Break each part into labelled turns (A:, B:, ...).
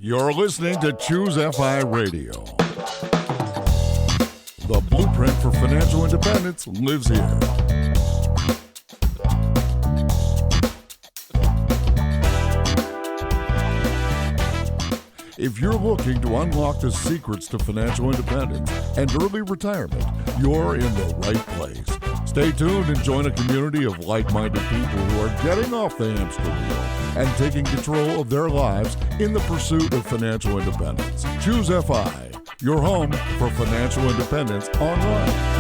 A: You're listening to Choose FI Radio. The blueprint for financial independence lives here. If you're looking to unlock the secrets to financial independence and early retirement, you're in the right place. Stay tuned and join a community of like-minded people who are getting off the hamster wheel and taking control of their lives in the pursuit of financial independence. Choose FI, your home for financial independence online.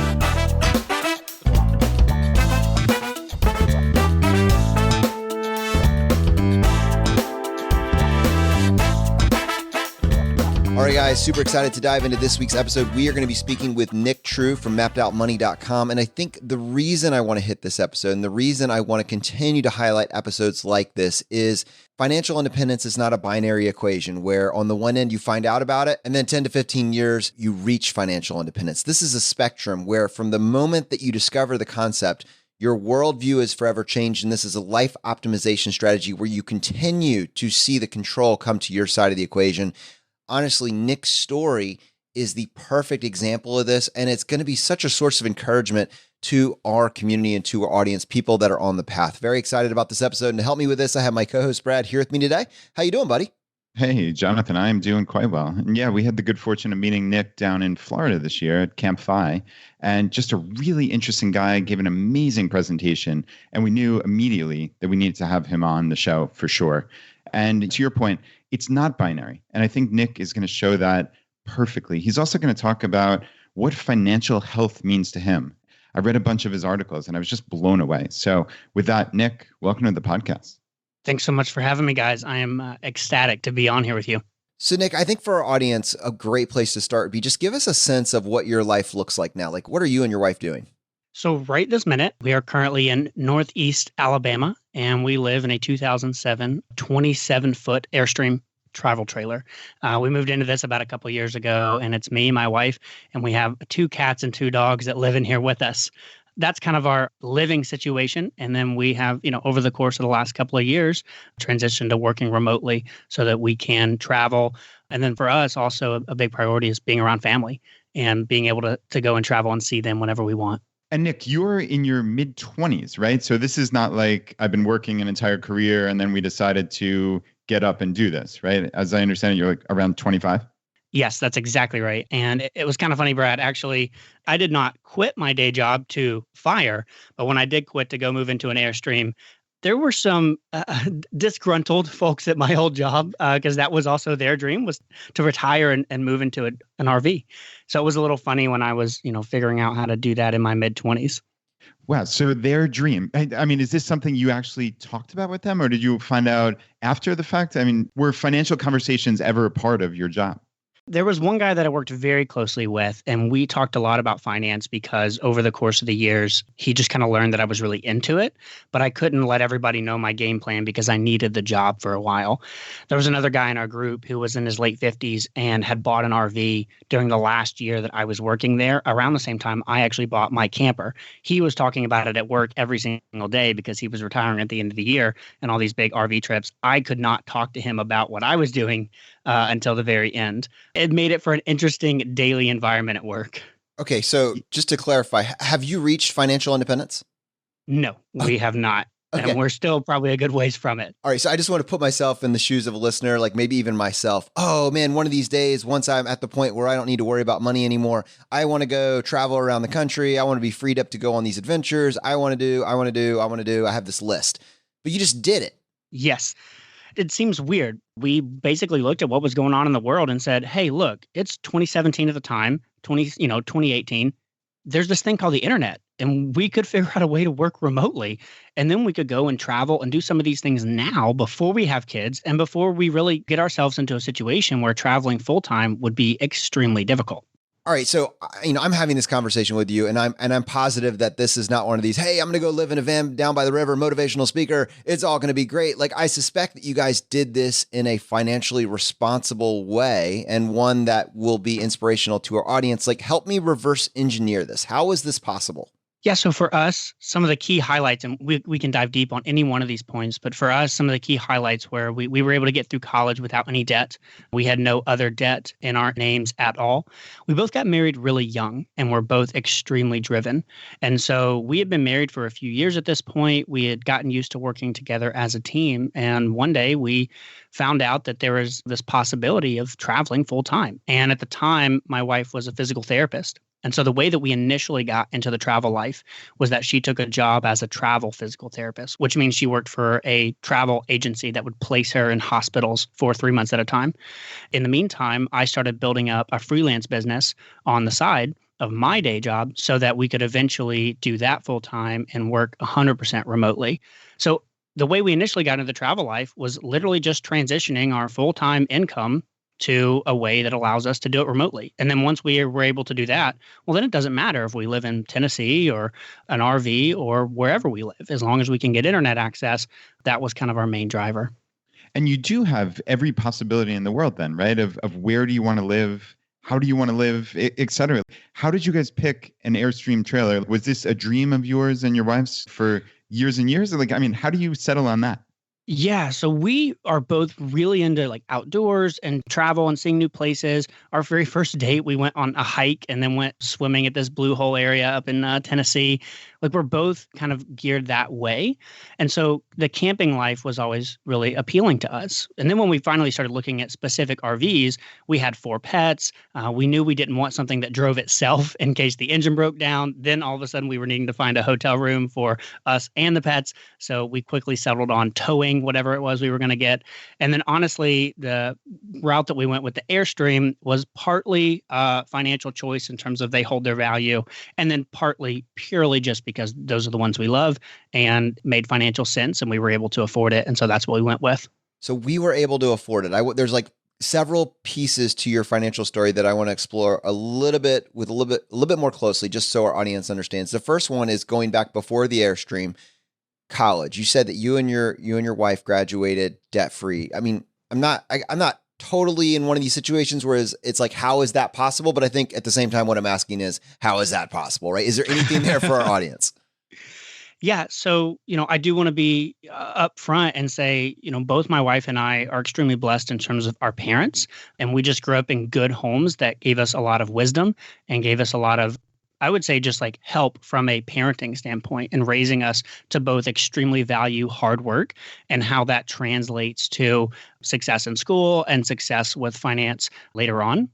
B: All right, guys, super excited to dive into this week's episode. We are going to be speaking with Nick True from mapped-out-money.com. And I think the reason I want to hit this episode and the reason I want to continue to highlight episodes like this is financial independence is not a binary equation where on the one end you find out about it and then 10 to 15 years you reach financial independence. This is a spectrum where from the moment that you discover the concept, your worldview is forever changed. And this is a life optimization strategy where you continue to see the control come to your side of the equation. Honestly, Nick's story is the perfect example of this, and it's going to be such a source of encouragement to our community and to our audience, people that are on the path. Very excited about this episode, and to help me with this, I have my co-host Brad here with me today. How you doing, buddy?
C: Hey, Jonathan, I'm doing quite well. And yeah, we had the good fortune of meeting Nick down in Florida this year at Camp Phi, and just a really interesting guy, gave an amazing presentation, and we knew immediately that we needed to have him on the show for sure. And to your point, it's not binary. And I think Nick is going to show that perfectly. He's also going to talk about what financial health means to him. I read a bunch of his articles and I was just blown away. So with that, Nick, welcome to the podcast.
D: Thanks so much for having me, guys. I am ecstatic to be on here with you.
B: So Nick, I think for our audience, a great place to start would be just give us a sense of what your life looks like now. Like, what are you and your wife doing?
D: So right this minute, we are currently in Northeast Alabama, and we live in a 2007 27-foot Airstream travel trailer. We moved into this about a couple years ago, and it's me, my wife, and we have 2 cats and 2 dogs that live in here with us. That's kind of our living situation. And then we have, over the course of the last couple of years, transitioned to working remotely so that we can travel. And then for us, also a big priority is being around family and being able to go and travel and see them whenever we want.
C: And Nick, you're in your mid-20s, right? So this is not like I've been working an entire career and then we decided to get up and do this, right? As I understand it, you're like around 25?
D: Yes, that's exactly right. And it was kind of funny, Brad. Actually, I did not quit my day job to fire, but when I did quit to go move into an Airstream, there were some disgruntled folks at my old job because that was also their dream, was to retire and move into an RV. So it was a little funny when I was, figuring out how to do that in my mid-20s.
C: Wow. So their dream, I mean, is this something you actually talked about with them or did you find out after the fact? I mean, were financial conversations ever a part of your job?
D: There was one guy that I worked very closely with, and we talked a lot about finance because over the course of the years, he just kind of learned that I was really into it, but I couldn't let everybody know my game plan because I needed the job for a while. There was another guy in our group who was in his late 50s and had bought an RV during the last year that I was working there. Around the same time, I actually bought my camper. He was talking about it at work every single day because he was retiring at the end of the year and all these big RV trips. I could not talk to him about what I was doing until the very end. It made it for an interesting daily environment at work.
B: Okay, so just to clarify, have you reached financial independence?
D: No, we have not.
B: Okay.
D: And we're still probably a good ways from it.
B: All right, so I just want to put myself in the shoes of a listener, like maybe even myself. Oh man, one of these days, once I'm at the point where I don't need to worry about money anymore, I want to go travel around the country. I want to be freed up to go on these adventures. I want to do. I have this list. But you just did it.
D: Yes. It seems weird. We basically looked at what was going on in the world and said, hey, look, it's 2017 at the time, 2018. There's this thing called the internet, and we could figure out a way to work remotely. And then we could go and travel and do some of these things now before we have kids and before we really get ourselves into a situation where traveling full time would be extremely difficult.
B: All right, so I'm having this conversation with you, and I'm positive that this is not one of these, hey, I'm going to go live in a van down by the river, motivational speaker. It's all going to be great. Like, I suspect that you guys did this in a financially responsible way and one that will be inspirational to our audience. Like, help me reverse engineer this. How is this possible?
D: Yeah, so for us, some of the key highlights, and we can dive deep on any one of these points, but for us, some of the key highlights where we were able to get through college without any debt. We had no other debt in our names at all. We both got married really young and we're both extremely driven. And so we had been married for a few years at this point. We had gotten used to working together as a team. And one day we found out that there was this possibility of traveling full time. And at the time, my wife was a physical therapist. And so the way that we initially got into the travel life was that she took a job as a travel physical therapist, which means she worked for a travel agency that would place her in hospitals for 3 months at a time. In the meantime, I started building up a freelance business on the side of my day job so that we could eventually do that full time and work 100% remotely. So the way we initially got into the travel life was literally just transitioning our full-time income to a way that allows us to do it remotely. And then once we were able to do that, well, then it doesn't matter if we live in Tennessee or an RV or wherever we live. As long as we can get internet access, that was kind of our main driver.
C: And you do have every possibility in the world then, right? Of where do you want to live? How do you want to live, et cetera. How did you guys pick an Airstream trailer? Was this a dream of yours and your wife's for years and years? Like, I mean, how do you settle on that?
D: Yeah, so we are both really into like outdoors and travel and seeing new places. Our very first date, we went on a hike and then went swimming at this Blue Hole area up in Tennessee. Like we're both kind of geared that way. And so the camping life was always really appealing to us. And then when we finally started looking at specific RVs, we had 4 pets. We knew we didn't want something that drove itself in case the engine broke down. Then all of a sudden we were needing to find a hotel room for us and the pets. So we quickly settled on towing whatever it was we were going to get. And then honestly, the route that we went with the Airstream was partly a financial choice in terms of they hold their value, and then partly purely just because those are the ones we love and made financial sense and we were able to afford it. And so that's what we went with.
B: So we were able to afford it. There's like several pieces to your financial story that I want to explore a little bit more closely, just so our audience understands. The first one is going back before the Airstream. College. You said that you and your wife graduated debt free. I mean, I'm not totally in one of these situations where it's like, how is that possible? But I think at the same time, what I'm asking is, how is that possible, right? Is there anything there for our audience?
D: Yeah. So, I do want to be upfront and say, both my wife and I are extremely blessed in terms of our parents. And we just grew up in good homes that gave us a lot of wisdom and gave us a lot of, I would say, just like help from a parenting standpoint and raising us to both extremely value hard work and how that translates to success in school and success with finance later on.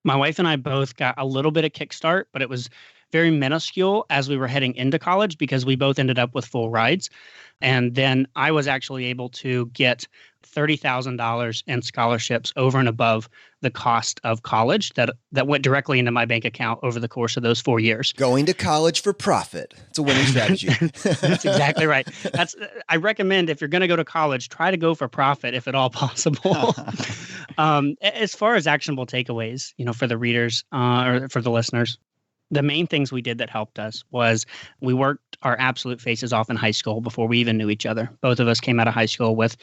D: My wife and I both got a little bit of kickstart, but it was very minuscule as we were heading into college because we both ended up with full rides. And then I was actually able to get $30,000 in scholarships over and above the cost of college that went directly into my bank account over the course of those 4 years.
B: Going to college for profit. It's a winning strategy.
D: That's exactly right. I recommend if you're going to go to college, try to go for profit if at all possible. As far as actionable takeaways, for the readers or for the listeners, the main things we did that helped us was we worked our absolute faces off in high school before we even knew each other. Both of us came out of high school with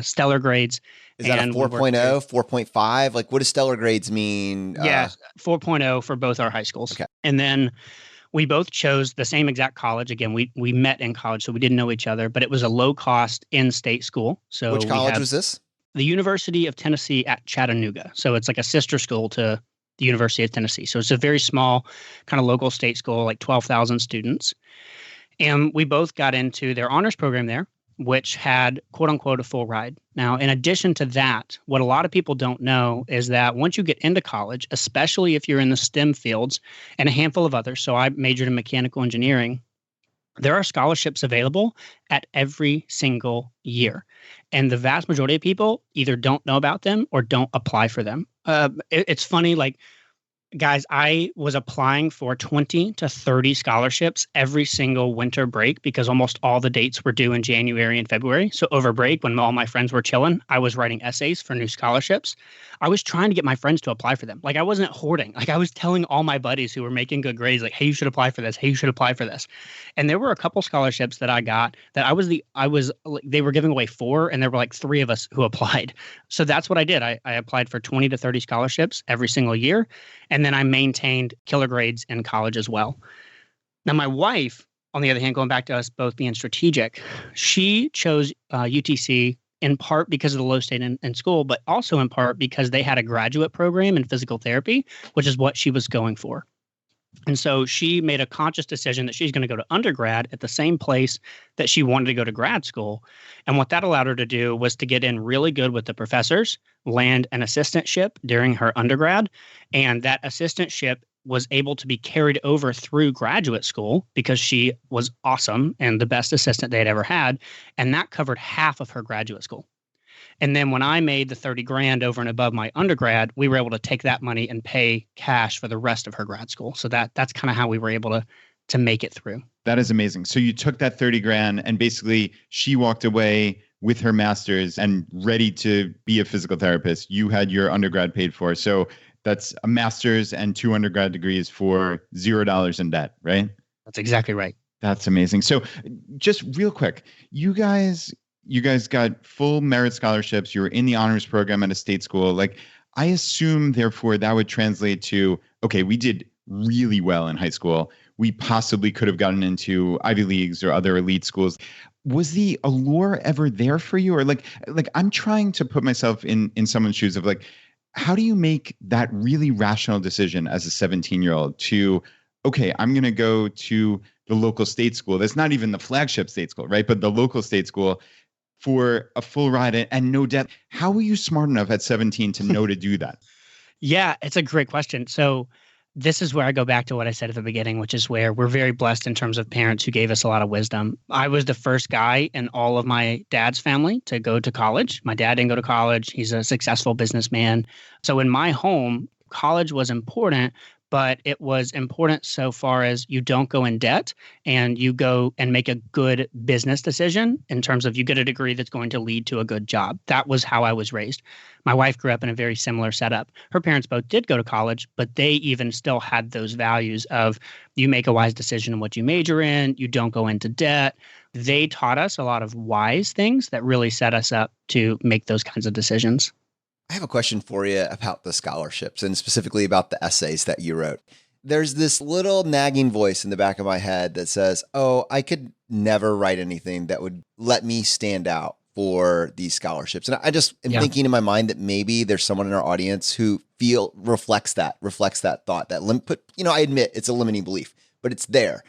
D: stellar grades.
B: Is that a 4.0, 4.5? Like, what does stellar grades mean?
D: Yeah, 4.0 for both our high schools.
B: Okay.
D: And then we both chose the same exact college. Again, we met in college, so we didn't know each other, but it was a low-cost in-state school. So
B: which college was this?
D: The University of Tennessee at Chattanooga. So it's like a sister school to the University of Tennessee. So it's a very small kind of local state school, like 12,000 students. And we both got into their honors program there, which had quote unquote a full ride. Now, in addition to that, what a lot of people don't know is that once you get into college, especially if you're in the STEM fields and a handful of others, so I majored in mechanical engineering, there are scholarships available at every single year. And the vast majority of people either don't know about them or don't apply for them. It's funny, like, guys, I was applying for 20 to 30 scholarships every single winter break because almost all the dates were due in January and February. So over break, when all my friends were chilling, I was writing essays for new scholarships. I was trying to get my friends to apply for them. Like, I wasn't hoarding. Like, I was telling all my buddies who were making good grades, like, hey, you should apply for this. Hey, you should apply for this. And there were a couple scholarships that I got that they were giving away 4, and there were like 3 of us who applied. So that's what I did. I applied for 20 to 30 scholarships every single year. And then I maintained killer grades in college as well. Now, my wife, on the other hand, going back to us both being strategic, she chose UTC in part because of the low state in school, but also in part because they had a graduate program in physical therapy, which is what she was going for. And so she made a conscious decision that she's going to go to undergrad at the same place that she wanted to go to grad school. And what that allowed her to do was to get in really good with the professors, land an assistantship during her undergrad. And that assistantship was able to be carried over through graduate school because she was awesome and the best assistant they had ever had. And that covered half of her graduate school. And then when I made the 30 grand over and above my undergrad, we were able to take that money and pay cash for the rest of her grad school. So that's kind of how we were able to make it through.
C: That is amazing. So you took that 30 grand and basically she walked away with her master's and ready to be a physical therapist. You had your undergrad paid for. So that's a master's and 2 undergrad degrees for $0 in debt, right?
D: That's exactly right.
C: That's amazing. So just real quick, you guys got full merit scholarships. You were in the honors program at a state school. Like, I assume, therefore, that would translate to, okay, we did really well in high school. We possibly could have gotten into Ivy Leagues or other elite schools. Was the allure ever there for you? Or like I'm trying to put myself in someone's shoes of like, how do you make that really rational decision as a 17-year-old to, okay, I'm going to go to the local state school. That's not even the flagship state school, right? But the local state school for a full ride and no debt. How were you smart enough at 17 to know to do that?
D: Yeah, it's a great question. So this is where I go back to what I said at the beginning, which is where we're very blessed in terms of parents who gave us a lot of wisdom. I was the first guy in all of my dad's family to go to college. My dad didn't go to college. He's a successful businessman. So in my home, college was important, but it was important so far as you don't go in debt and you go and make a good business decision in terms of you get a degree that's going to lead to a good job. That was how I was raised. My wife grew up in a very similar setup. Her parents both did go to college, but they even still had those values of you make a wise decision in what you major in, you don't go into debt. They taught us a lot of wise things that really set us up to make those kinds of decisions.
B: I have a question for you about the scholarships and specifically about the essays that you wrote. There's this little nagging voice in the back of my head that says, oh, I could never write anything that would let me stand out for these scholarships. And I just am thinking in my mind that maybe there's someone in our audience who reflects that thought, I admit it's a limiting belief, but it's there.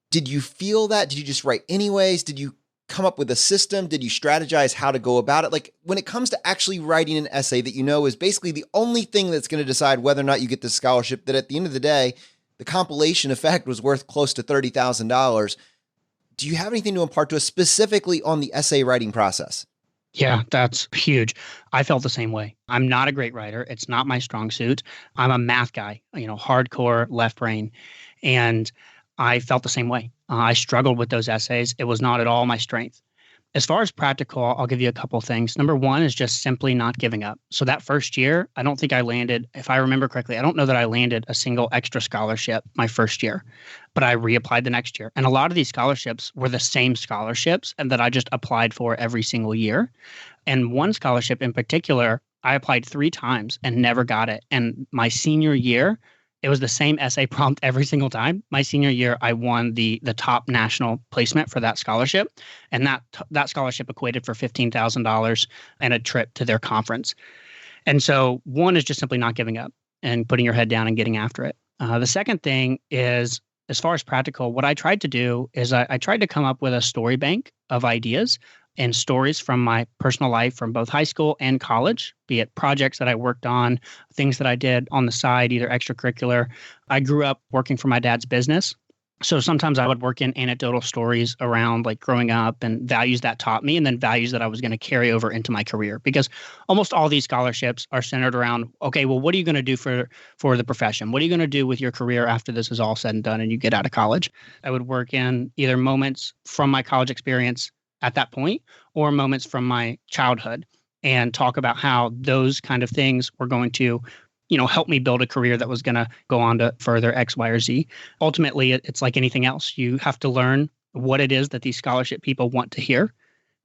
B: Did you feel that? Did you just write anyways? Did you come up with a system? Did you strategize how to go about it? Like when it comes to actually writing an essay that you know is basically the only thing that's going to decide whether or not you get the scholarship, that at the end of the day, the compilation effect was worth close to $30,000. Do you have anything to impart to us specifically on the essay writing process?
D: Yeah, that's huge. I felt the same way. I'm not a great writer. It's not my strong suit. I'm a math guy, hardcore left brain. And I felt the same way. I struggled with those essays. It was not at all my strength. As far as practical, I'll give you a couple things. Number one is just simply not giving up. So that first year, I don't think I landed, if I remember correctly, I don't know that I landed a single extra scholarship my first year, but I reapplied the next year. And a lot of these scholarships were the same scholarships and that I just applied for every single year. And one scholarship in particular, I applied 3 times and never got it. And my senior year, it was the same essay prompt every single time. My senior year, I won the top national placement for that scholarship. And that scholarship equated for $15,000 and a trip to their conference. And so one is just simply not giving up and putting your head down and getting after it. The second thing is, as far as practical, what I tried to do is I tried to come up with a story bank of ideas and stories from my personal life from both high school and college, be it projects that I worked on, things that I did on the side, either extracurricular. I grew up working for my dad's business. So sometimes I would work in anecdotal stories around like growing up and values that taught me and then values that I was going to carry over into my career, because almost all these scholarships are centered around, okay, well, what are you going to do for the profession? What are you going to do with your career after this is all said and done and you get out of college? I would work in either moments from my college experience at that point or moments from my childhood and talk about how those kind of things were going to help me build a career that was going to go on to further X, Y, or Z. Ultimately, it's like anything else. You have to learn what it is that these scholarship people want to hear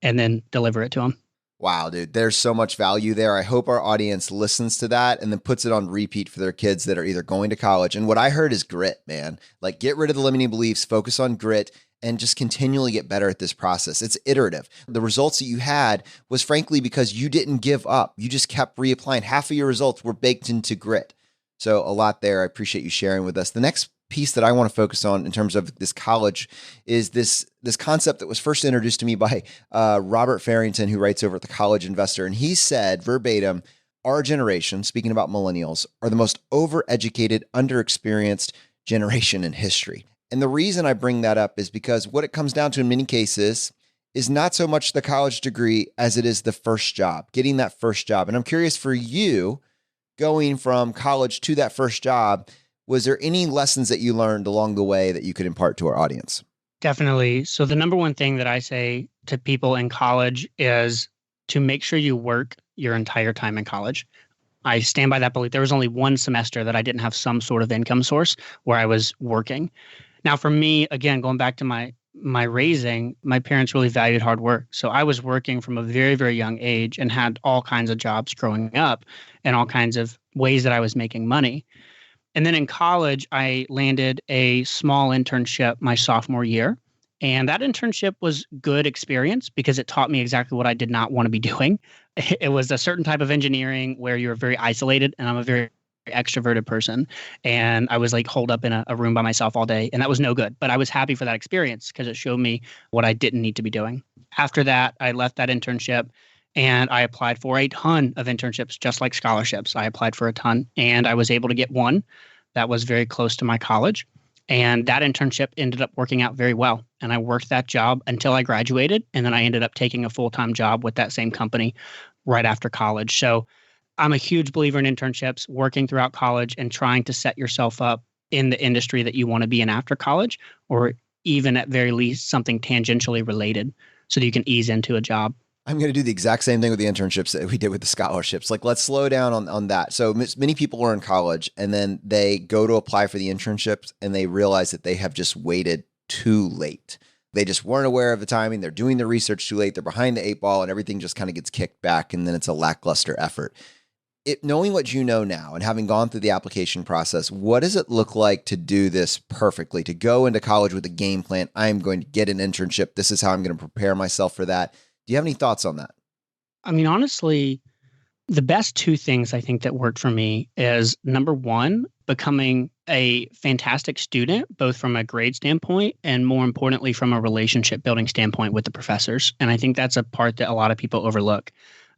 D: and then deliver it to them.
B: Wow, dude, there's so much value there. I hope our audience listens to that and then puts it on repeat for their kids that are either going to college. And what I heard is grit, man. Like, get rid of the limiting beliefs, focus on grit, and just continually get better at this process. It's iterative. The results that you had was frankly because you didn't give up. You just kept reapplying. Half of your results were baked into grit. So a lot there. I appreciate you sharing with us. The next piece that I want to focus on in terms of this college is this concept that was first introduced to me by Robert Farrington, who writes over at the College Investor. And he said verbatim, our generation, speaking about millennials, are the most overeducated, underexperienced generation in history. And the reason I bring that up is because what it comes down to in many cases is not so much the college degree as it is the first job, getting that first job. And I'm curious for you, going from college to that first job, was there any lessons that you learned along the way that you could impart to our audience?
D: Definitely. So the number one thing that I say to people in college is to make sure you work your entire time in college. I stand by that belief. There was only one semester that I didn't have some sort of income source where I was working. Now, for me, again, going back to my raising, my parents really valued hard work. So I was working from a very, very young age and had all kinds of jobs growing up and all kinds of ways that I was making money. And then in college, I landed a small internship my sophomore year. And that internship was good experience because it taught me exactly what I did not want to be doing. It was a certain type of engineering where you're very isolated, and I'm a very extroverted person. And I was like holed up in a room by myself all day, and that was no good. But I was happy for that experience because it showed me what I didn't need to be doing. After that, I left that internship and I applied for a ton of internships, just like scholarships. I applied for a ton and I was able to get one that was very close to my college. And that internship ended up working out very well. And I worked that job until I graduated. And then I ended up taking a full-time job with that same company right after college. So I'm a huge believer in internships, working throughout college and trying to set yourself up in the industry that you want to be in after college, or even at very least something tangentially related so that you can ease into a job.
B: I'm going to do the exact same thing with the internships that we did with the scholarships. Like, let's slow down on that. So many people are in college and then they go to apply for the internships and they realize that they have just waited too late. They just weren't aware of the timing. They're doing the research too late. They're behind the 8 ball and everything just kind of gets kicked back. And then it's a lackluster effort. Knowing what you know now and having gone through the application process, what does it look like to do this perfectly, to go into college with a game plan? I'm going to get an internship. This is how I'm going to prepare myself for that. Do you have any thoughts on that?
D: I mean, honestly, the best two things I think that worked for me is number one, becoming a fantastic student, both from a grade standpoint and more importantly, from a relationship building standpoint with the professors. And I think that's a part that a lot of people overlook.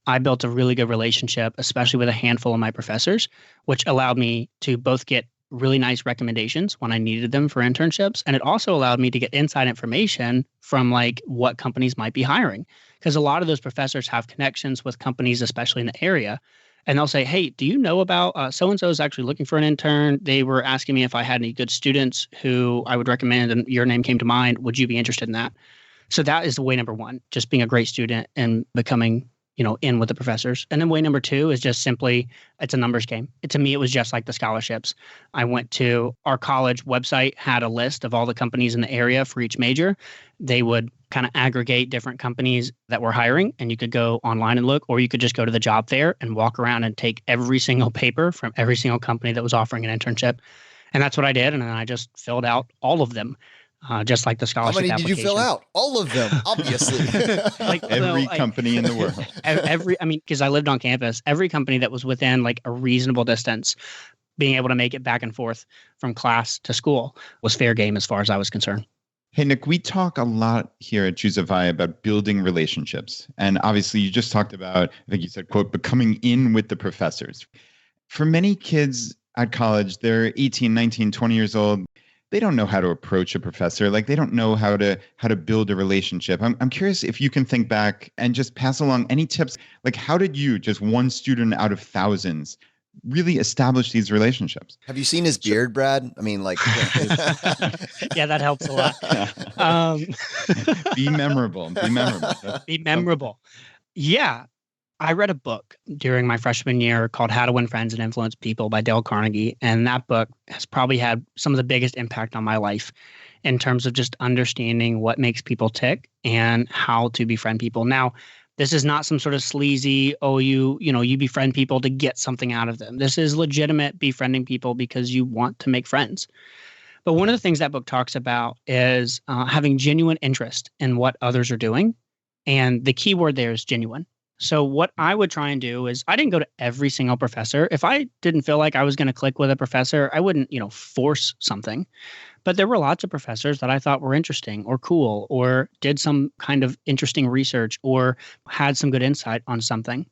D: I built a really good relationship, especially with a handful of my professors, which allowed me to both get really nice recommendations when I needed them for internships. And it also allowed me to get inside information from like what companies might be hiring. Because a lot of those professors have connections with companies, especially in the area. And they'll say, hey, do you know about so-and-so is actually looking for an intern? They were asking me if I had any good students who I would recommend, and your name came to mind. Would you be interested in that? So that is the way number one, just being a great student and becoming in with the professors. And then way number two is just simply, it's a numbers game. To me, it was just like the scholarships. I went to our college website, had a list of all the companies in the area for each major. They would kind of aggregate different companies that were hiring, and you could go online and look, or you could just go to the job fair and walk around and take every single paper from every single company that was offering an internship. And that's what I did. And then I just filled out all of them. Just like the scholarship
B: application. How many did you fill out? All of them, obviously.
C: Like every company in the world.
D: Because I lived on campus, every company that was within like a reasonable distance, being able to make it back and forth from class to school was fair game as far as I was concerned.
C: Hey, Nick, we talk a lot here at Choose a Vi about building relationships. And obviously you just talked about, I think you said, quote, becoming in with the professors. For many kids at college, they're 18, 19, 20 years old. They don't know how to approach a professor. Like they don't know how to build a relationship. I'm curious if you can think back and just pass along any tips. Like how did you, just one student out of thousands, really establish these relationships?
B: Have you seen his beard, Brad? I mean, like,
D: yeah, that helps a lot.
C: Be memorable.
D: Be memorable. Yeah. I read a book during my freshman year called How to Win Friends and Influence People by Dale Carnegie. And that book has probably had some of the biggest impact on my life in terms of just understanding what makes people tick and how to befriend people. Now, This is not some sort of sleazy, oh, you befriend people to get something out of them. This is legitimate befriending people because you want to make friends. But one of the things that book talks about is having genuine interest in what others are doing. And the key word there is genuine. So what I would try and do is I didn't go to every single professor. If I didn't feel like I was going to click with a professor, I wouldn't, force something. But there were lots of professors that I thought were interesting or cool or did some kind of interesting research or had some good insight on something.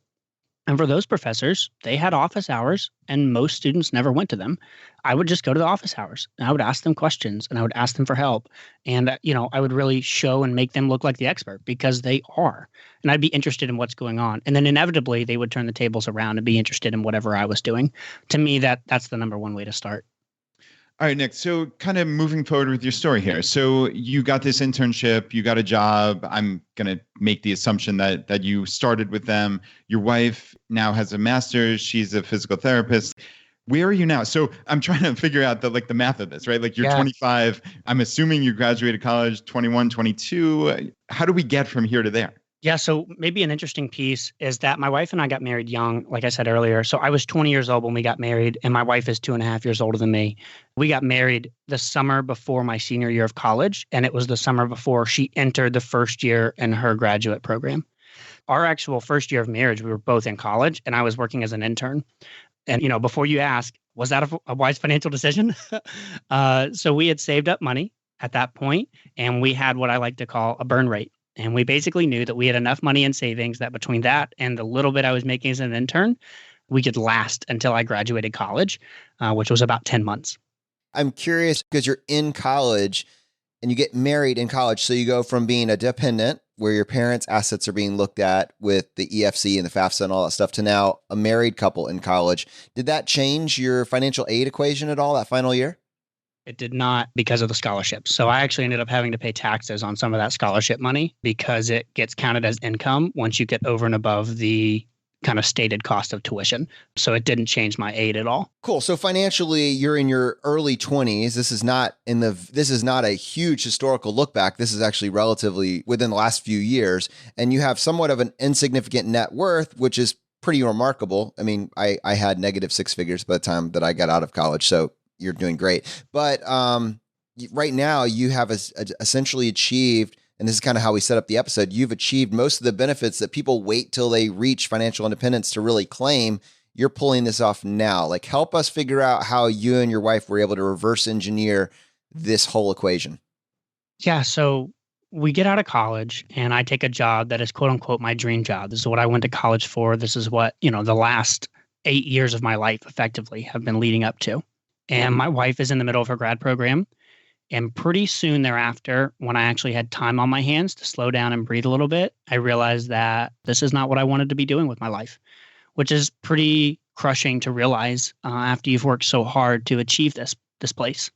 D: And for those professors, they had office hours and most students never went to them. I would just go to the office hours and I would ask them questions and I would ask them for help. And, I would really show and make them look like the expert because they are. And I'd be interested in what's going on. And then inevitably they would turn the tables around and be interested in whatever I was doing. To me, that's the number one way to start.
C: All right, Nick. So kind of moving forward with your story here. So you got this internship, you got a job. I'm going to make the assumption that you started with them. Your wife now has a master's. She's a physical therapist. Where are you now? So I'm trying to figure out the math of this, right? Like you're 25. I'm assuming you graduated college 21, 22. How do we get from here to there?
D: Yeah, so maybe an interesting piece is that my wife and I got married young, like I said earlier. So I was 20 years old when we got married, and my wife is 2.5 years older than me. We got married the summer before my senior year of college, and it was the summer before she entered the first year in her graduate program. Our actual first year of marriage, we were both in college, and I was working as an intern. And, before you ask, was that a wise financial decision? So we had saved up money at that point, and we had what I like to call a burn rate. And we basically knew that we had enough money in savings that between that and the little bit I was making as an intern, we could last until I graduated college, which was about 10 months.
B: I'm curious because you're in college and you get married in college. So you go from being a dependent where your parents' assets are being looked at with the EFC and the FAFSA and all that stuff to now a married couple in college. Did that change your financial aid equation at all that final year?
D: It did not because of the scholarships. So I actually ended up having to pay taxes on some of that scholarship money because it gets counted as income once you get over and above the kind of stated cost of tuition. So it didn't change my aid at all.
B: Cool. So financially, you're in your early 20s. This is not a huge historical look back. This is actually relatively within the last few years. And you have somewhat of an insignificant net worth, which is pretty remarkable. I mean, I had negative six figures by the time that I got out of college. So you're doing great. But right now you have essentially achieved, and this is kind of how we set up the episode, you've achieved most of the benefits that people wait till they reach financial independence to really claim. You're pulling this off now. Like, help us figure out how you and your wife were able to reverse engineer this whole equation.
D: Yeah. So we get out of college and I take a job that is quote unquote my dream job. This is what I went to college for. This is what, the last 8 years of my life effectively have been leading up to. And my wife is in the middle of her grad program. And pretty soon thereafter, when I actually had time on my hands to slow down and breathe a little bit, I realized that this is not what I wanted to be doing with my life, which is pretty crushing to realize after you've worked so hard to achieve this place.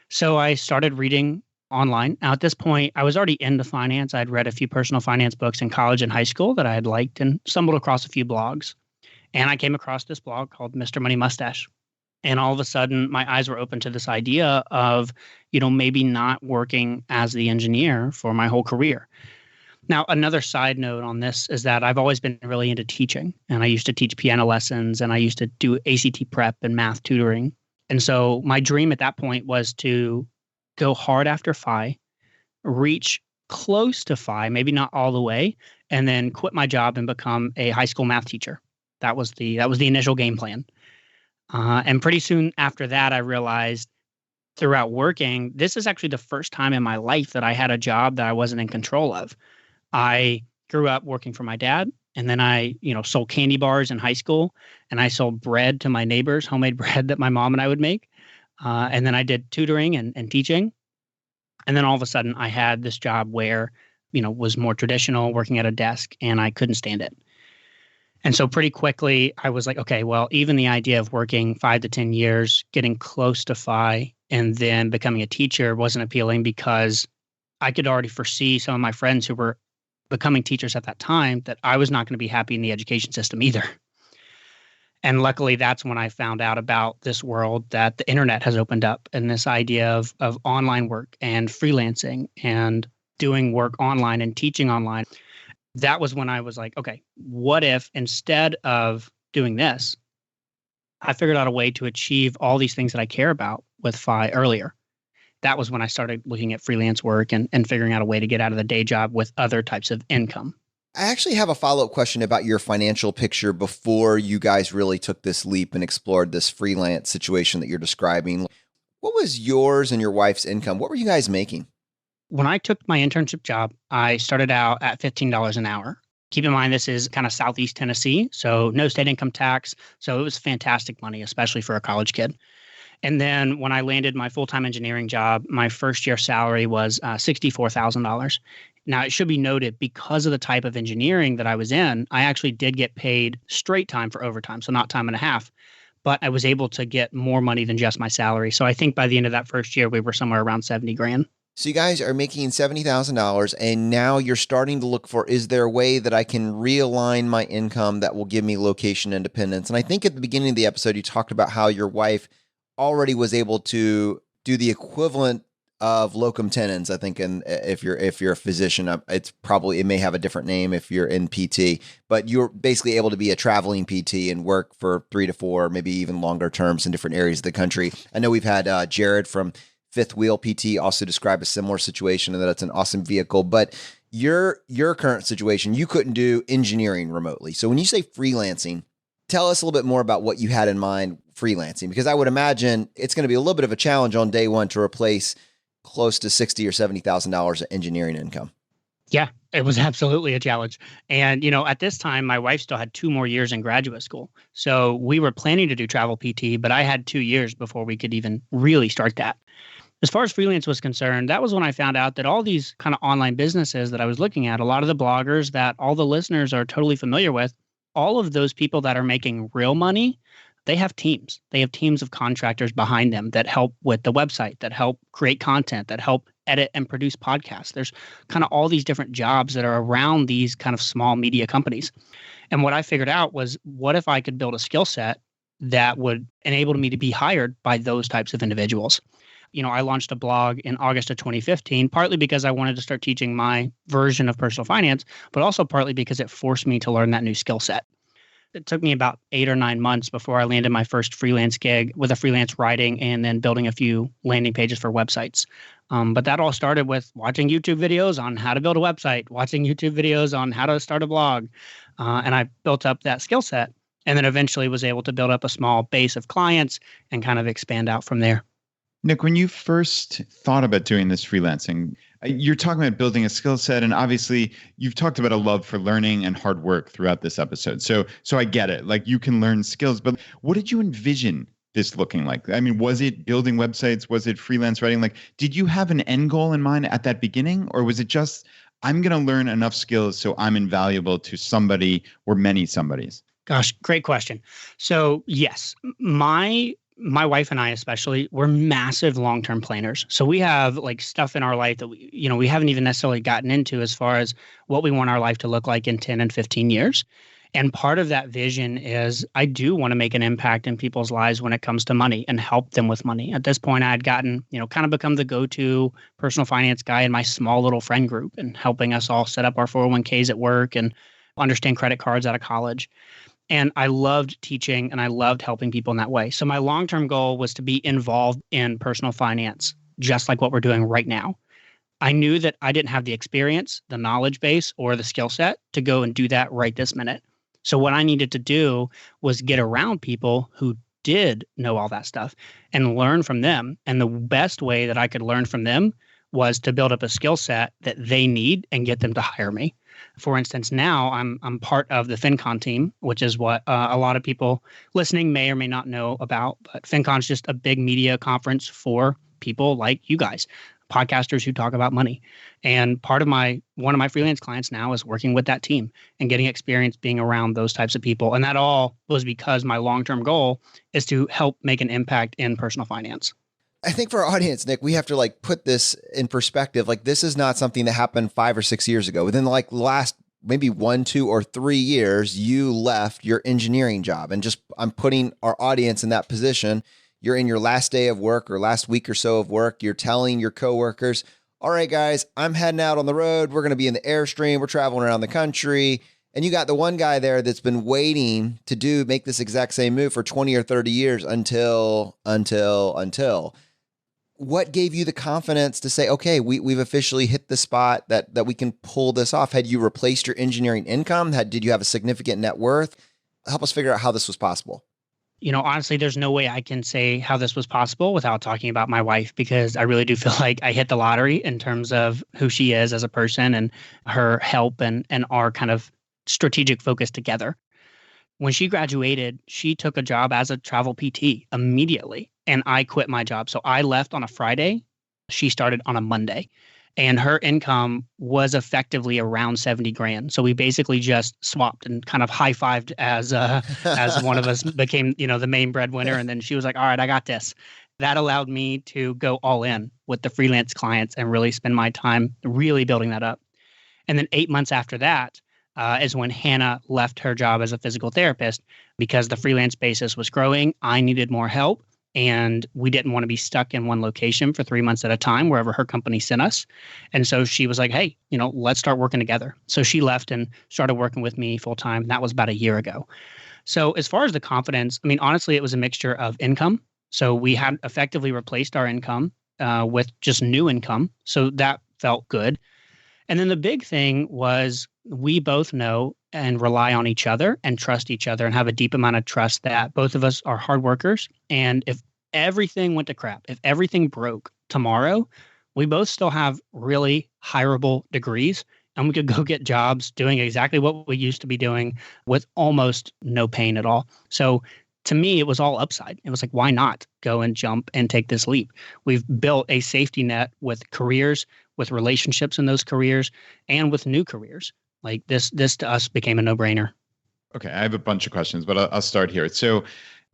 D: So I started reading online. Now, at this point, I was already into finance. I'd read a few personal finance books in college and high school that I had liked and stumbled across a few blogs. And I came across this blog called Mr. Money Mustache. And all of a sudden, my eyes were open to this idea of, maybe not working as the engineer for my whole career. Now, another side note on this is that I've always been really into teaching. And I used to teach piano lessons and I used to do ACT prep and math tutoring. And so my dream at that point was to go hard after FI, reach close to FI, maybe not all the way, and then quit my job and become a high school math teacher. That was the initial game plan. And pretty soon after that, I realized throughout working, this is actually the first time in my life that I had a job that I wasn't in control of. I grew up working for my dad, and then I, sold candy bars in high school, and I sold bread to my neighbors, homemade bread that my mom and I would make. And then I did tutoring and teaching. And then all of a sudden, I had this job where, was more traditional, working at a desk, and I couldn't stand it. And so pretty quickly, I was like, okay, well, even the idea of working 5 to 10 years, getting close to FI, and then becoming a teacher wasn't appealing because I could already foresee some of my friends who were becoming teachers at that time that I was not going to be happy in the education system either. And luckily, that's when I found out about this world that the internet has opened up and this idea of online work and freelancing and doing work online and teaching online. that was when I was like, okay, what if instead of doing this, I figured out a way to achieve all these things that I care about with Fi earlier. That was when I started looking at freelance work and figuring out a way to get out of the day job with other types of income.
B: I actually have a follow-up question about your financial picture before you guys really took this leap and explored this freelance situation that you're describing. What was yours and your wife's income? What were you guys making?
D: When I took my internship job, I started out at $15 an hour. Keep in mind, this is kind of Southeast Tennessee, so no state income tax. So it was fantastic money, especially for a college kid. And then when I landed my full-time engineering job, my first year salary was $64,000. Now, it should be noted, because of the type of engineering that I was in, I actually did get paid straight time for overtime, so not time and a half. But I was able to get more money than just my salary. So I think by the end of that first year, we were somewhere around 70 grand.
B: So you guys are making $70,000 and now you're starting to look for, is there a way that I can realign my income that will give me location independence? And I think at the beginning of the episode, you talked about how your wife already was able to do the equivalent of locum tenens. I think, and if you're a physician, it may have a different name if you're in PT, but you're basically able to be a traveling PT and work for 3 to 4, maybe even longer terms in different areas of the country. I know we've had Jared from Fifth Wheel PT also describe a similar situation, and that it's an awesome vehicle. But your current situation, you couldn't do engineering remotely. So when you say freelancing, tell us a little bit more about what you had in mind freelancing, because I would imagine it's going to be a little bit of a challenge on day one to replace close to $60,000 or $70,000 of engineering income.
D: Yeah, it was absolutely a challenge. And, at this time, my wife still had 2 more years in graduate school. So we were planning to do travel PT, but I had 2 years before we could even really start that. As far as freelance was concerned, that was when I found out that all these kind of online businesses that I was looking at, a lot of the bloggers that all the listeners are totally familiar with, all of those people that are making real money, they have teams. They have teams of contractors behind them that help with the website, that help create content, that help edit and produce podcasts. There's kind of all these different jobs that are around these kind of small media companies. And what I figured out was, what if I could build a skill set that would enable me to be hired by those types of individuals? I launched a blog in August of 2015, partly because I wanted to start teaching my version of personal finance, but also partly because it forced me to learn that new skill set. It took me about 8 or 9 months before I landed my first freelance gig with a freelance writing and then building a few landing pages for websites. But that all started with watching YouTube videos on how to build a website, watching YouTube videos on how to start a blog. And I built up that skill set, and then eventually was able to build up a small base of clients and kind of expand out from there.
C: Nick, when you first thought about doing this freelancing, you're talking about building a skill set, and obviously you've talked about a love for learning and hard work throughout this episode. So I get it. Like, you can learn skills, but what did you envision this looking like? I mean, was it building websites? Was it freelance writing? Like, did you have an end goal in mind at that beginning, or was it just, I'm going to learn enough skills so I'm invaluable to somebody or many somebodies?
D: Gosh, great question. So yes, my wife and I especially, we're massive long-term planners. So we have like stuff in our life that we haven't even necessarily gotten into as far as what we want our life to look like in 10 and 15 years. And part of that vision is I do want to make an impact in people's lives when it comes to money and help them with money. At this point, I had gotten, kind of become the go-to personal finance guy in my small little friend group and helping us all set up our 401ks at work and understand credit cards out of college. And I loved teaching and I loved helping people in that way. So my long-term goal was to be involved in personal finance, just like what we're doing right now. I knew that I didn't have the experience, the knowledge base, or the skill set to go and do that right this minute. So what I needed to do was get around people who did know all that stuff and learn from them. And the best way that I could learn from them was to build up a skill set that they need and get them to hire me. For instance, now I'm part of the FinCon team, which is what a lot of people listening may or may not know about. But FinCon is just a big media conference for people like you guys, podcasters who talk about money. And one of my freelance clients now is working with that team and getting experience being around those types of people. And that all was because my long-term goal is to help make an impact in personal finance.
B: I think for our audience, Nick, we have to put this in perspective. This is not something that happened 5 or 6 years ago. Within the last maybe 1, 2, or 3 years, you left your engineering job. And I'm putting our audience in that position. You're in your last day of work or last week or so of work. You're telling your coworkers, all right, guys, I'm heading out on the road. We're going to be in the Airstream. We're traveling around the country. And you got the one guy there that's been waiting to make this exact same move for 20 or 30 years until. What gave you the confidence to say, okay, we've officially hit the spot that we can pull this off? Had you replaced your engineering income? Did you have a significant net worth? Help us figure out how this was possible.
D: Honestly, there's no way I can say how this was possible without talking about my wife, because I really do feel like I hit the lottery in terms of who she is as a person and her help and our kind of strategic focus together. When she graduated, she took a job as a travel PT immediately, and I quit my job. So I left on a Friday. She started on a Monday. And her income was effectively around 70 grand. So we basically just swapped and kind of high-fived as one of us became, the main breadwinner. And then she was like, all right, I got this. That allowed me to go all in with the freelance clients and really spend my time really building that up. And then 8 months after that is when Hannah left her job as a physical therapist because the freelance basis was growing. I needed more help. And we didn't want to be stuck in one location for 3 months at a time, wherever her company sent us. And so she was like, hey, let's start working together. So she left and started working with me full time. That was about a year ago. So as far as the confidence, honestly, it was a mixture of income. So we had effectively replaced our income with just new income. So that felt good. And then the big thing was we both know and rely on each other and trust each other and have a deep amount of trust that both of us are hard workers. And if everything went to crap, if everything broke tomorrow, we both still have really hireable degrees and we could go get jobs doing exactly what we used to be doing with almost no pain at all. So to me, it was all upside. It was like, why not go and jump and take this leap? We've built a safety net with careers, with relationships in those careers, and with new careers. Like this to us became a no-brainer.
C: Okay, I have a bunch of questions, but I'll start here. So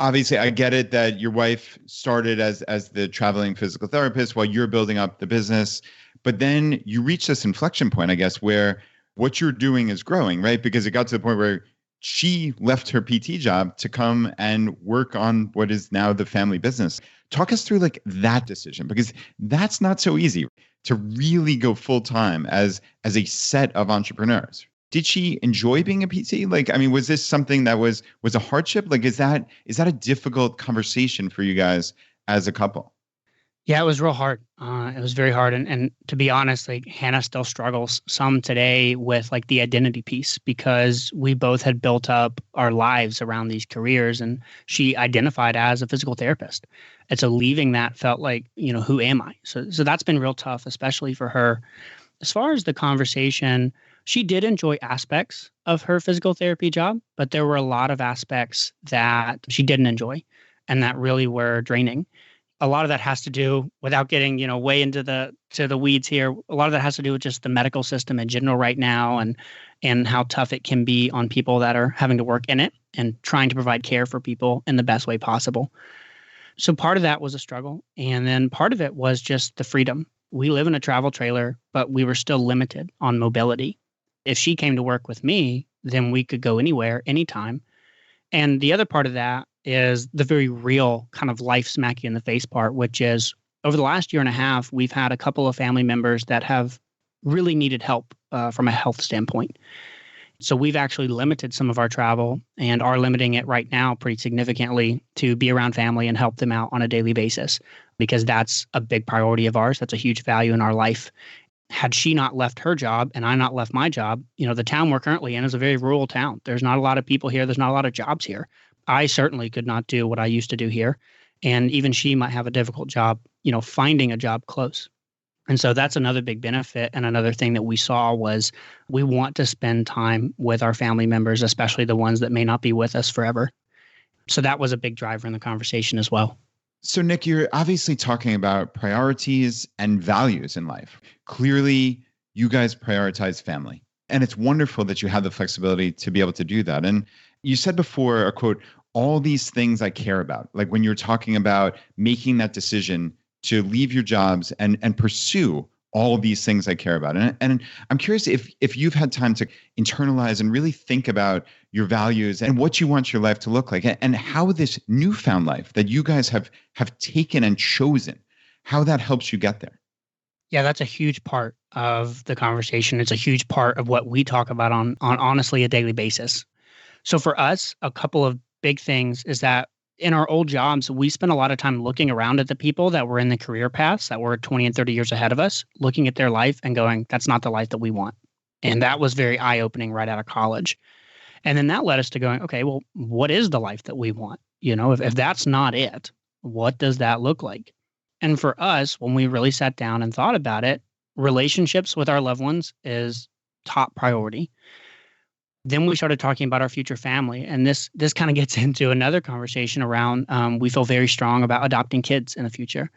C: obviously, I get it that your wife started as the traveling physical therapist while you're building up the business. But then you reach this inflection point, I guess, where what you're doing is growing, right? Because it got to the point where she left her PT job to come and work on what is now the family business. Talk us through like that decision, because that's not so easy to really go full time as a set of entrepreneurs. Did she enjoy being a PT? Was this something that was a hardship? Like, is that a difficult conversation for you guys as a couple?
D: Yeah, it was real hard. It was very hard. And to be honest, like Hannah still struggles some today with like the identity piece, because we both had built up our lives around these careers and she identified as a physical therapist. And so leaving that felt like, who am I? So that's been real tough, especially for her. As far as the conversation, she did enjoy aspects of her physical therapy job, but there were a lot of aspects that she didn't enjoy and that really were draining. A lot of that has to do, without getting, way into the weeds here, a lot of that has to do with just the medical system in general right now and how tough it can be on people that are having to work in it and trying to provide care for people in the best way possible. So part of that was a struggle. And then part of it was just the freedom. We live in a travel trailer, but we were still limited on mobility. If she came to work with me, then we could go anywhere, anytime. And the other part of that is the very real kind of life smack you in the face part, which is over the last year and a half, we've had a couple of family members that have really needed help from a health standpoint. So we've actually limited some of our travel and are limiting it right now pretty significantly to be around family and help them out on a daily basis, because that's a big priority of ours. That's a huge value in our life. Had she not left her job and I not left my job, the town we're currently in is a very rural town. There's not a lot of people here. There's not a lot of jobs here. I certainly could not do what I used to do here. And even she might have a difficult job, finding a job close. And so that's another big benefit. And another thing that we saw was we want to spend time with our family members, especially the ones that may not be with us forever. So that was a big driver in the conversation as well.
C: So Nick, you're obviously talking about priorities and values in life. Clearly, you guys prioritize family. And it's wonderful that you have the flexibility to be able to do that. And you said before, a quote, all these things I care about. Like when you're talking about making that decision to leave your jobs and pursue all of these things I care about. And I'm curious if you've had time to internalize and really think about your values and what you want your life to look like, and how this newfound life that you guys have taken and chosen, how that helps you get there.
D: Yeah, that's a huge part of the conversation. It's a huge part of what we talk about on honestly a daily basis. So for us, a couple of big things is that in our old jobs, we spent a lot of time looking around at the people that were in the career paths that were 20 and 30 years ahead of us, looking at their life and going, that's not the life that we want. And that was very eye-opening right out of college. And then that led us to going, okay, well, what is the life that we want? If that's not it, what does that look like? And for us, when we really sat down and thought about it, relationships with our loved ones is top priority. Then we started talking about our future family, and this kind of gets into another conversation around we feel very strong about adopting kids in the future,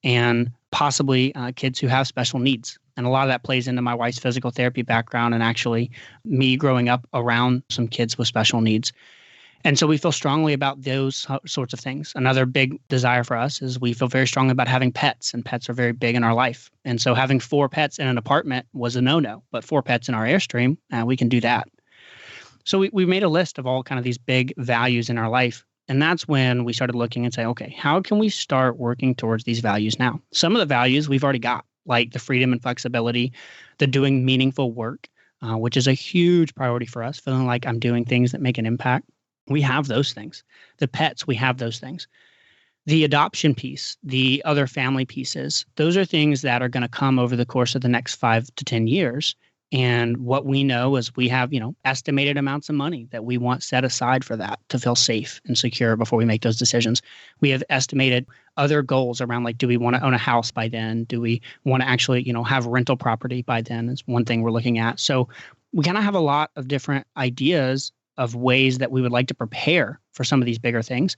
D: and possibly kids who have special needs. And a lot of that plays into my wife's physical therapy background and actually me growing up around some kids with special needs. And so we feel strongly about those sorts of things. Another big desire for us is we feel very strongly about having pets, and pets are very big in our life. And so having 4 pets in an apartment was a no-no, but 4 pets in our Airstream, we can do that. So we made a list of all kind of these big values in our life. And that's when we started looking and saying, okay, how can we start working towards these values now? Some of the values we've already got, like the freedom and flexibility, the doing meaningful work, which is a huge priority for us, feeling like I'm doing things that make an impact. We have those things. The pets, we have those things. The adoption piece, the other family pieces, those are things that are going to come over the course of the next 5 to 10 years. And what we know is we have, estimated amounts of money that we want set aside for that to feel safe and secure before we make those decisions. We have estimated other goals around, like, do we want to own a house by then? Do we want to actually, have rental property by then? Is one thing we're looking at. So we kind of have a lot of different ideas of ways that we would like to prepare for some of these bigger things.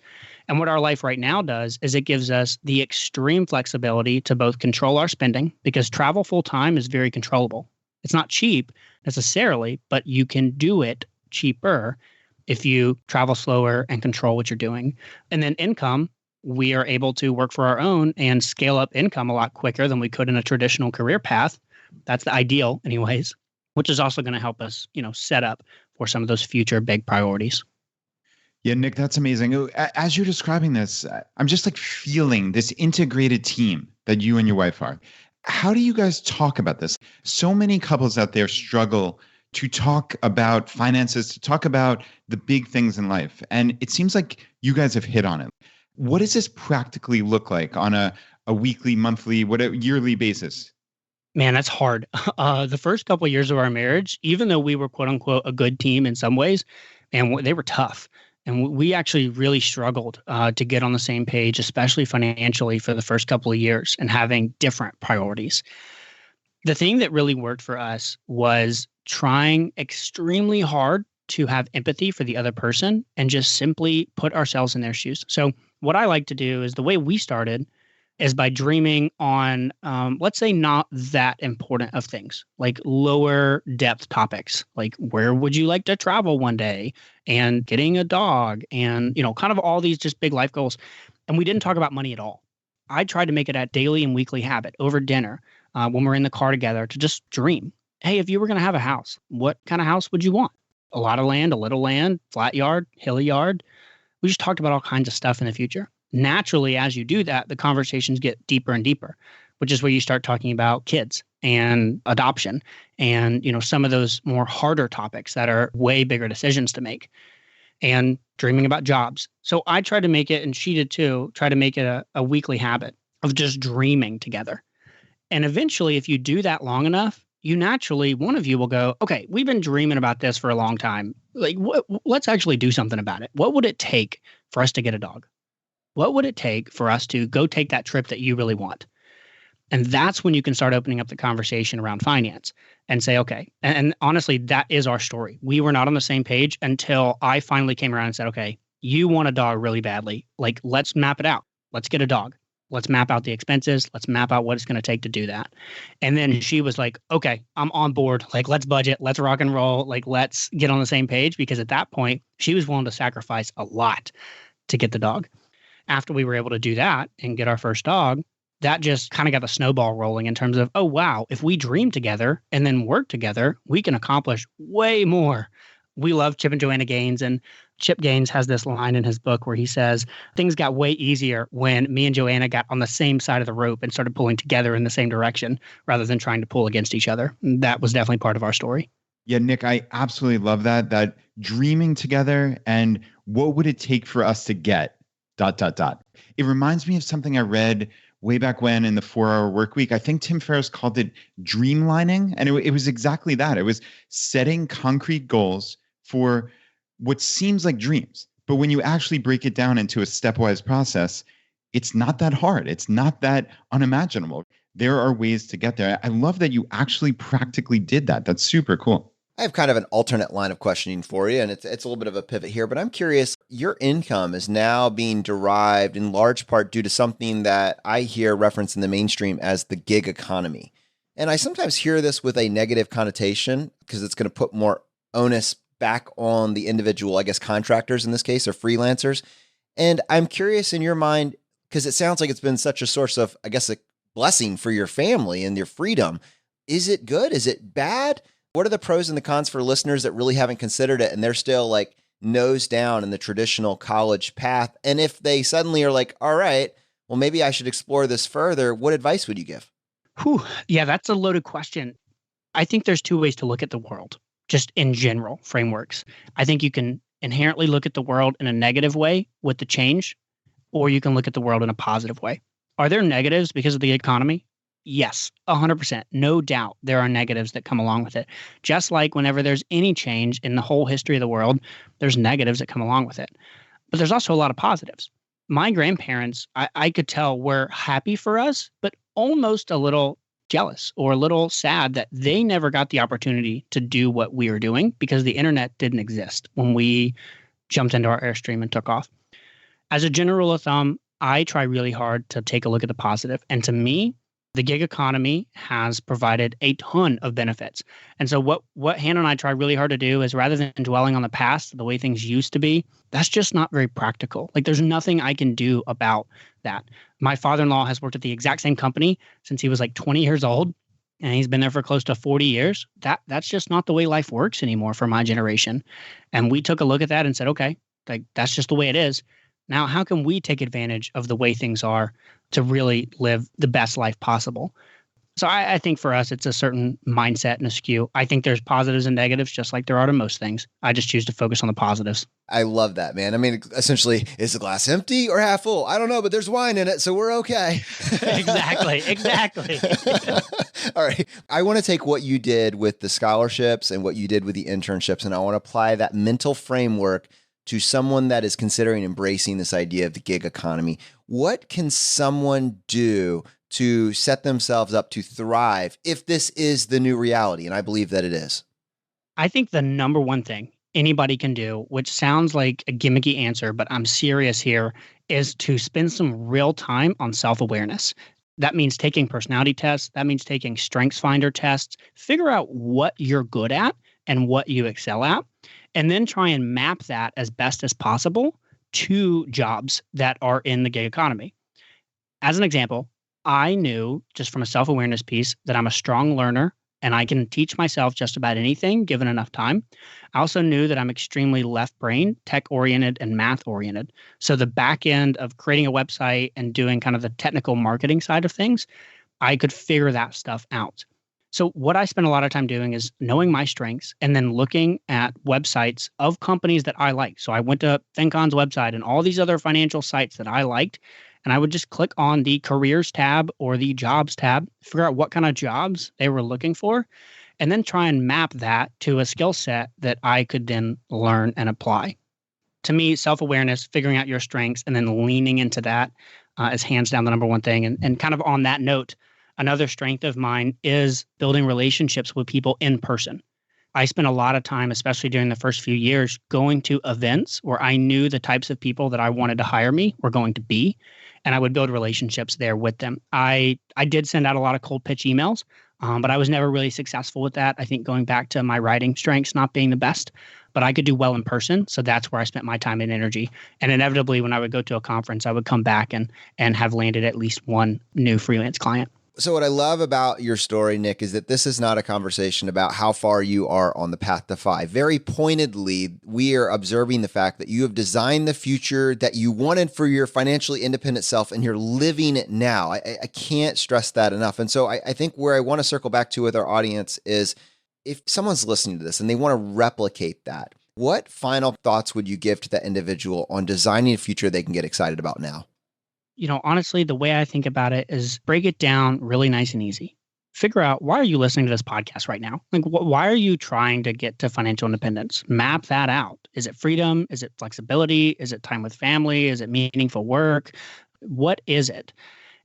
D: And what our life right now does is it gives us the extreme flexibility to both control our spending, because travel full time is very controllable. It's not cheap necessarily, but you can do it cheaper if you travel slower and control what you're doing. And then income, we are able to work for our own and scale up income a lot quicker than we could in a traditional career path. That's the ideal anyways, which is also going to help us, set up for some of those future big priorities.
C: Yeah, Nick, that's amazing. As you're describing this, I'm just like feeling this integrated team that you and your wife are. How do you guys talk about this? So many couples out there struggle to talk about finances, to talk about the big things in life. And it seems like you guys have hit on it. What does this practically look like on a weekly, monthly, whatever, yearly basis?
D: Man, that's hard. The first couple of years of our marriage, even though we were quote unquote a good team in some ways, and they were tough. And we actually really struggled to get on the same page, especially financially, for the first couple of years and having different priorities. The thing that really worked for us was trying extremely hard to have empathy for the other person and just simply put ourselves in their shoes. So what I like to do is, the way we started is by dreaming on, let's say, not that important of things, like lower depth topics, like where would you like to travel one day, and getting a dog, and, kind of all these just big life goals. And we didn't talk about money at all. I tried to make it a daily and weekly habit over dinner, when we're in the car together, to just dream. Hey, if you were going to have a house, what kind of house would you want? A lot of land, a little land, flat yard, hilly yard. We just talked about all kinds of stuff in the future. Naturally, as you do that, the conversations get deeper and deeper, which is where you start talking about kids and adoption and, some of those more harder topics that are way bigger decisions to make, and dreaming about jobs. So I try to make it, and she did too, try to make it a weekly habit of just dreaming together. And eventually, if you do that long enough, you naturally, one of you will go, okay, we've been dreaming about this for a long time. Like, let's actually do something about it. What would it take for us to get a dog? What would it take for us to go take that trip that you really want? And that's when you can start opening up the conversation around finance and say, okay, and honestly, that is our story. We were not on the same page until I finally came around and said, okay, you want a dog really badly. Like, let's map it out. Let's get a dog. Let's map out the expenses. Let's map out what it's going to take to do that. And then she was like, okay, I'm on board. Like, let's budget. Let's rock and roll. Like, let's get on the same page. Because at that point, she was willing to sacrifice a lot to get the dog. After we were able to do that and get our first dog, that just kind of got the snowball rolling in terms of, oh, wow, if we dream together and then work together, we can accomplish way more. We love Chip and Joanna Gaines, and Chip Gaines has this line in his book where he says, things got way easier when me and Joanna got on the same side of the rope and started pulling together in the same direction rather than trying to pull against each other. That was definitely part of our story.
C: Yeah, Nick, I absolutely love that dreaming together and what would it take for us to get ... It reminds me of something I read way back when in the 4-Hour Workweek. I think Tim Ferriss called it dreamlining. And it was exactly that. It was setting concrete goals for what seems like dreams. But when you actually break it down into a stepwise process, it's not that hard. It's not that unimaginable. There are ways to get there. I love that you actually practically did that. That's super cool.
B: I have kind of an alternate line of questioning for you, and it's a little bit of a pivot here, but I'm curious, your income is now being derived in large part due to something that I hear referenced in the mainstream as the gig economy. And I sometimes hear this with a negative connotation because it's going to put more onus back on the individual, I guess, contractors in this case, or freelancers. And I'm curious in your mind, because it sounds like it's been such a source of, I guess, a blessing for your family and your freedom. Is it good? Is it bad? What are the pros and the cons for listeners that really haven't considered it and they're still like nose down in the traditional college path? And if they suddenly are like, all right, well, maybe I should explore this further, what advice would you give?
D: Yeah, that's a loaded question. I think there's two ways to look at the world, just in general frameworks. I think you can inherently look at the world in a negative way with the change, or you can look at the world in a positive way. Are there negatives because of the economy? Yes, 100%. No doubt there are negatives that come along with it. Just like whenever there's any change in the whole history of the world, there's negatives that come along with it. But there's also a lot of positives. My grandparents, I could tell, were happy for us, but almost a little jealous or a little sad that they never got the opportunity to do what we were doing because the internet didn't exist when we jumped into our Airstream and took off. As a general rule of thumb, I try really hard to take a look at the positive. And to me, the gig economy has provided a ton of benefits. And so what Hannah and I try really hard to do is rather than dwelling on the past, the way things used to be, that's just not very practical. Like there's nothing I can do about that. My father-in-law has worked at the exact same company since he was like 20 years old, and he's been there for close to 40 years. That's just not the way life works anymore for my generation. And we took a look at that and said, okay, like that's just the way it is. Now, how can we take advantage of the way things are to really live the best life possible? So I think for us, it's a certain mindset and a skew. I think there's positives and negatives, just like there are to most things. I just choose to focus on the positives.
B: I love that, man. I mean, essentially, is the glass empty or half full? I don't know, but there's wine in it, so we're okay.
D: Exactly.
B: All right. I want to take what you did with the scholarships and what you did with the internships, and I want to apply that mental framework to someone that is considering embracing this idea of the gig economy. What can someone do to set themselves up to thrive if this is the new reality? And I believe that it is.
D: I think the number one thing anybody can do, which sounds like a gimmicky answer, but I'm serious here, is to spend some real time on self-awareness. That means taking personality tests. That means taking StrengthsFinder tests. Figure out what you're good at and what you excel at, and then try and map that as best as possible to jobs that are in the gig economy. As an example, I knew just from a self-awareness piece that I'm a strong learner and I can teach myself just about anything given enough time. I also knew that I'm extremely left-brain, tech-oriented, and math-oriented. So the back end of creating a website and doing kind of the technical marketing side of things, I could figure that stuff out. So what I spend a lot of time doing is knowing my strengths and then looking at websites of companies that I like. So I went to FinCon's website and all these other financial sites that I liked, and I would just click on the careers tab or the jobs tab, figure out what kind of jobs they were looking for, and then try and map that to a skill set that I could then learn and apply. To me, self-awareness, figuring out your strengths, and then leaning into that is hands down the number one thing. And kind of on that note, another strength of mine is building relationships with people in person. I spent a lot of time, especially during the first few years, going to events where I knew the types of people that I wanted to hire me were going to be, and I would build relationships there with them. I did send out a lot of cold pitch emails, but I was never really successful with that. I think going back to my writing strengths not being the best, but I could do well in person. So that's where I spent my time and energy. And inevitably, when I would go to a conference, I would come back and have landed at least one new freelance client.
B: So what I love about your story, Nick, is that this is not a conversation about how far you are on the path to FI. Very pointedly, we are observing the fact that you have designed the future that you wanted for your financially independent self, and you're living it now. I can't stress that enough. And so I think where I want to circle back to with our audience is, if someone's listening to this and they want to replicate that, what final thoughts would you give to that individual on designing a future they can get excited about now?
D: Honestly, the way I think about it is break it down really nice and easy. Figure out, why are you listening to this podcast right now? Like, why are you trying to get to financial independence? Map that out. Is it freedom? Is it flexibility? Is it time with family? Is it meaningful work? What is it?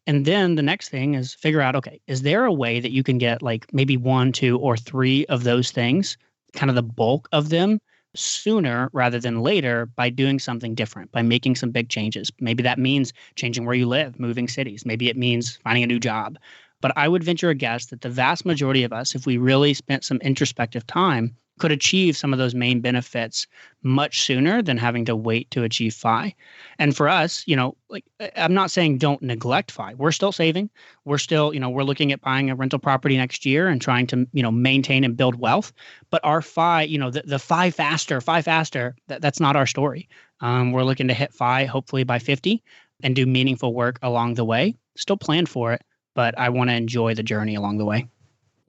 D: And then the next thing is figure out, okay, is there a way that you can get like maybe 1, 2, or 3 of those things, kind of the bulk of them, sooner rather than later, by doing something different, by making some big changes? Maybe that means changing where you live, moving cities. Maybe it means finding a new job. But I would venture a guess that the vast majority of us, if we really spent some introspective time, could achieve some of those main benefits much sooner than having to wait to achieve FI. And for us, I'm not saying don't neglect FI. We're still saving. We're still, we're looking at buying a rental property next year and trying to, maintain and build wealth. But our FI, the FI faster, that's not our story. We're looking to hit FI hopefully by 50 and do meaningful work along the way. Still plan for it, but I want to enjoy the journey along the way.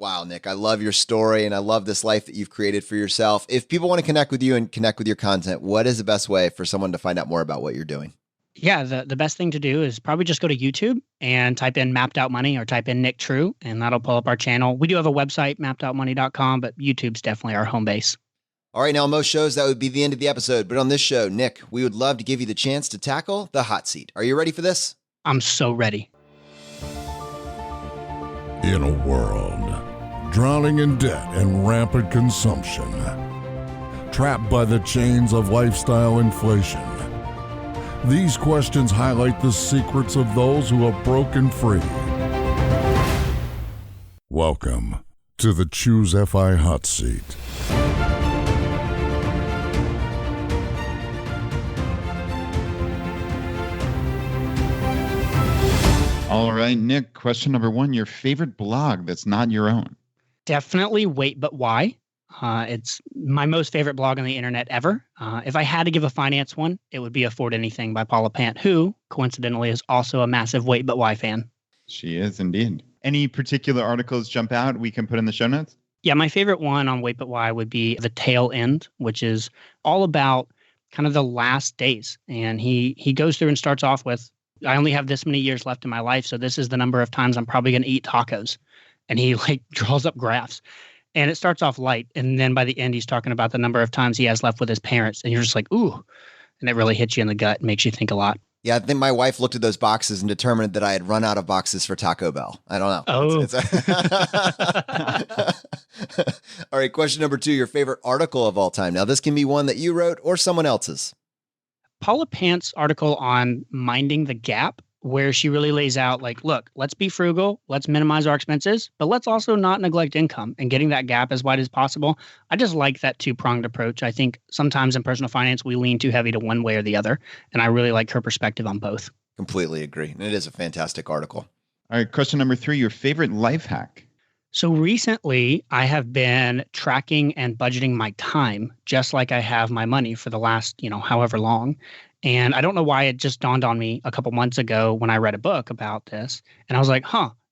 B: Wow, Nick, I love your story and I love this life that you've created for yourself. If people want to connect with you and connect with your content, what is the best way for someone to find out more about what you're doing?
D: Yeah, the best thing to do is probably just go to YouTube and type in Mapped Out Money or type in Nick True, and that'll pull up our channel. We do have a website, mappedoutmoney.com, but YouTube's definitely our home base.
B: All right, now on most shows, that would be the end of the episode. But on this show, Nick, we would love to give you the chance to tackle the hot seat. Are you ready for this?
D: I'm so ready.
A: In a world drowning in debt and rampant consumption, trapped by the chains of lifestyle inflation, these questions highlight the secrets of those who have broken free. Welcome to the Choose FI Hot Seat.
C: All right, Nick, question number 1, your favorite blog that's not your own?
D: Definitely Wait But Why. It's my most favorite blog on the internet ever. If I had to give a finance one, it would be Afford Anything by Paula Pant, who coincidentally is also a massive Wait But Why fan.
C: She is indeed. Any particular articles jump out we can put in the show notes?
D: Yeah, my favorite one on Wait But Why would be The Tail End, which is all about kind of the last days. And he goes through and starts off with, I only have this many years left in my life, so this is the number of times I'm probably going to eat tacos. And he draws up graphs. And it starts off light. And then by the end, he's talking about the number of times he has left with his parents. And you're just like, ooh. And it really hits you in the gut and makes you think a lot.
B: Yeah, I think my wife looked at those boxes and determined that I had run out of boxes for Taco Bell. I don't know.
D: Oh.
B: All right, question number 2, your favorite article of all time. Now, this can be one that you wrote or someone else's.
D: Paula Pant's article on Minding the Gap, where she really lays out like, look, let's be frugal, let's minimize our expenses, but let's also not neglect income and getting that gap as wide as possible. I just like that 2-pronged approach. I think sometimes in personal finance, we lean too heavy to one way or the other. And I really like her perspective on both.
B: Completely agree. And it is a fantastic article.
C: All right, question number 3, your favorite life hack?
D: So recently, I have been tracking and budgeting my time just like I have my money for the last, however long. And I don't know why it just dawned on me a couple months ago when I read a book about this. And I was like,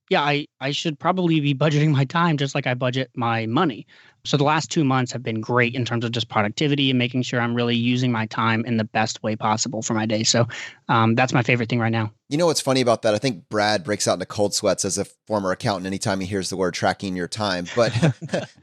D: yeah, I should probably be budgeting my time just like I budget my money. So the last 2 months have been great in terms of just productivity and making sure I'm really using my time in the best way possible for my day. So that's my favorite thing right now.
B: You know what's funny about that? I think Brad breaks out into cold sweats as a former accountant anytime he hears the word tracking your time. But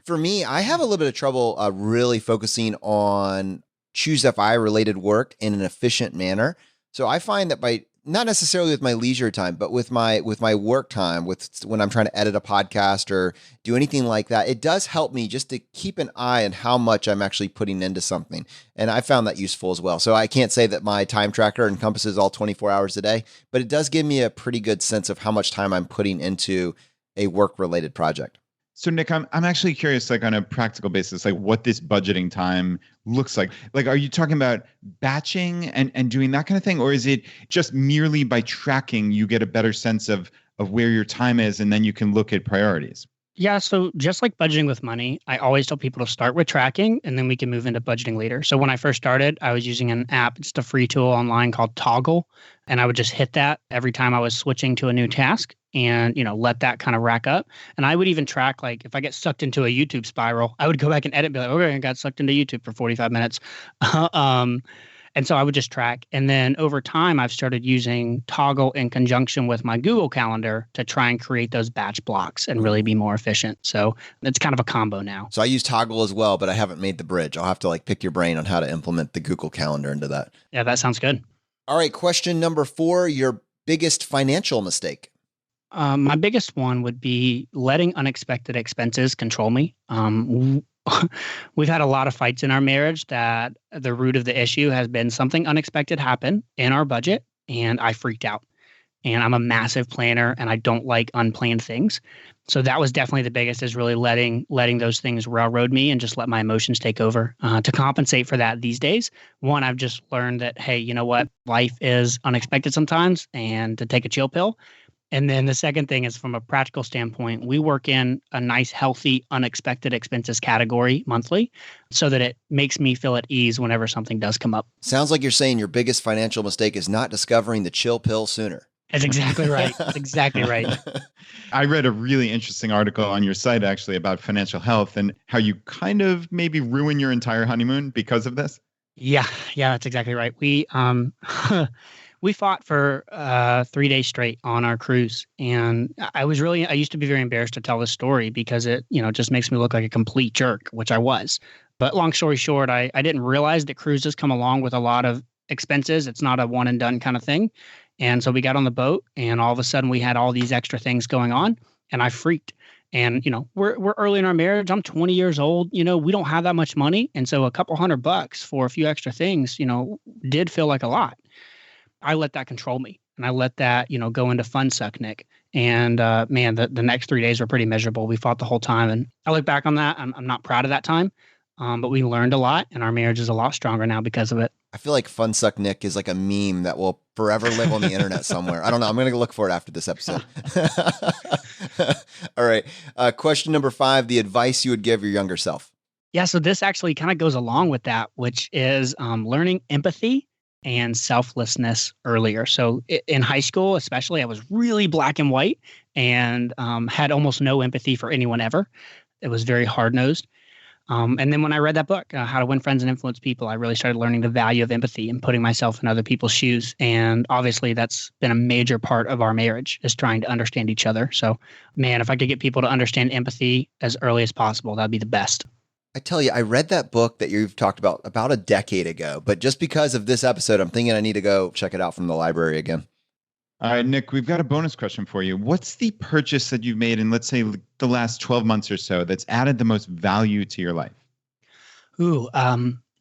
B: for me, I have a little bit of trouble really focusing on Choose FI related work in an efficient manner. So I find that by not necessarily with my leisure time, but with my work time, when I'm trying to edit a podcast or do anything like that, it does help me just to keep an eye on how much I'm actually putting into something. And I found that useful as well. So I can't say that my time tracker encompasses all 24 hours a day, but it does give me a pretty good sense of how much time I'm putting into a work related project.
C: So Nick, I'm actually curious, like on a practical basis, like what this budgeting time looks like. Like, are you talking about batching and doing that kind of thing? Or is it just merely by tracking, you get a better sense of of where your time is, and then you can look at priorities?
D: Yeah, so just like budgeting with money, I always tell people to start with tracking and then we can move into budgeting later. So when I first started, I was using an app, just a free tool online called Toggle, and I would just hit that every time I was switching to a new task and, let that kind of rack up. And I would even track, like, if I get sucked into a YouTube spiral, I would go back and edit, be like, okay, I got sucked into YouTube for 45 minutes. And so I would just track. And then over time, I've started using Toggle in conjunction with my Google Calendar to try and create those batch blocks and really be more efficient. So it's kind of a combo now.
B: So I use Toggle as well, but I haven't made the bridge. I'll have to pick your brain on how to implement the Google Calendar into that.
D: Yeah, that sounds good.
B: All right. Question number 4, your biggest financial mistake.
D: My biggest one would be letting unexpected expenses control me. We've had a lot of fights in our marriage that the root of the issue has been something unexpected happened in our budget, and I freaked out. And I'm a massive planner, and I don't like unplanned things. So that was definitely the biggest, is really letting those things railroad me and just let my emotions take over. To compensate for that these days, one, I've just learned that, hey, you know what? Life is unexpected sometimes, and to take a chill pill. And then the second thing is, from a practical standpoint, we work in a nice, healthy, unexpected expenses category monthly so that it makes me feel at ease whenever something does come up.
B: Sounds like you're saying your biggest financial mistake is not discovering the chill pill sooner.
D: That's exactly right. That's exactly right.
C: I read a really interesting article on your site, actually, about financial health and how you kind of maybe ruin your entire honeymoon because of this.
D: Yeah, that's exactly right. We fought for 3 days straight on our cruise. And I used to be very embarrassed to tell this story because it, just makes me look like a complete jerk, which I was. But long story short, I didn't realize that cruises come along with a lot of expenses. It's not a one and done kind of thing. And so we got on the boat, and all of a sudden we had all these extra things going on, and I freaked. And, we're early in our marriage. I'm 20 years old. We don't have that much money. And so a couple $100 for a few extra things, did feel like a lot. I let that control me, and I let that, go into fun suck, Nick. And man, the next 3 days were pretty miserable. We fought the whole time, and I look back on that. I'm not proud of that time, but we learned a lot, and our marriage is a lot stronger now because of it.
B: I feel like Fun Suck Nick is like a meme that will forever live on the internet somewhere. I don't know. I'm going to look for it after this episode. All right. Question number 5, the advice you would give your younger self.
D: Yeah. So this actually kind of goes along with that, which is learning empathy and selflessness earlier. So in high school, especially, I was really black and white and had almost no empathy for anyone ever. It was very hard-nosed. And then when I read that book, How to Win Friends and Influence People, I really started learning the value of empathy and putting myself in other people's shoes. And obviously that's been a major part of our marriage, is trying to understand each other. So man, if I could get people to understand empathy as early as possible, that'd be the best.
B: I tell you, I read that book that you've talked about a decade ago, but just because of this episode, I'm thinking I need to go check it out from the library again.
C: All right, Nick, we've got a bonus question for you. What's the purchase that you've made in, let's say, the last 12 months or so that's added the most value to your life?
D: Ooh,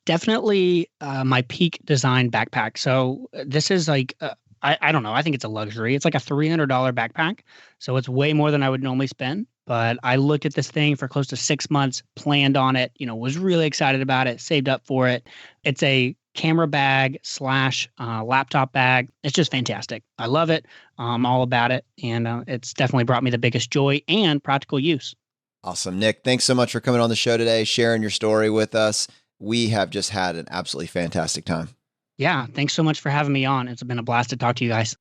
D: definitely my Peak Design backpack. So this is like, I don't know, I think it's a luxury. It's like a $300 backpack. So it's way more than I would normally spend. But I looked at this thing for close to 6 months, planned on it, was really excited about it, saved up for it. It's a camera bag / laptop bag. It's just fantastic. I love it. I'm all about it. And it's definitely brought me the biggest joy and practical use.
B: Awesome. Nick, thanks so much for coming on the show today, sharing your story with us. We have just had an absolutely fantastic time.
D: Yeah. Thanks so much for having me on. It's been a blast to talk to you guys.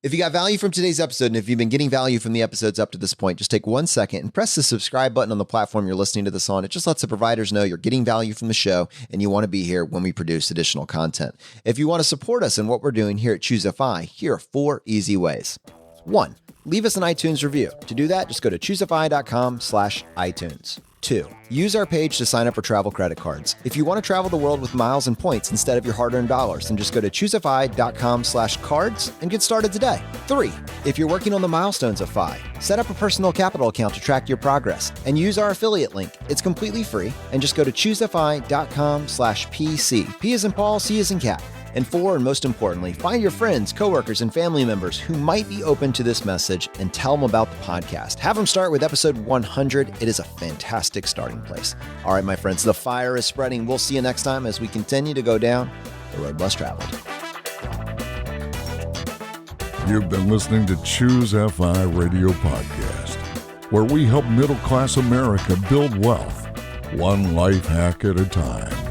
B: If you got value from today's episode, and if you've been getting value from the episodes up to this point, just take 1 second and press the subscribe button on the platform you're listening to this on. It just lets the providers know you're getting value from the show and you want to be here when we produce additional content. If you want to support us in what we're doing here at ChooseFI, here are 4 easy ways. 1, leave us an iTunes review. To do that, just go to ChooseFI.com/iTunes. 2, use our page to sign up for travel credit cards. If you want to travel the world with miles and points instead of your hard-earned dollars, then just go to ChooseFI.com/cards and get started today. 3, if you're working on the milestones of FI, set up a personal capital account to track your progress and use our affiliate link. It's completely free, and just go to ChooseFI.com/PC. P as in Paul, C as in cat. And 4, and most importantly, find your friends, coworkers, and family members who might be open to this message and tell them about the podcast. Have them start with episode 100. It is a fantastic starting place. All right, my friends, the fire is spreading. We'll see you next time as we continue to go down the road less traveled.
A: You've been listening to Choose FI Radio Podcast, where we help middle-class America build wealth, one life hack at a time.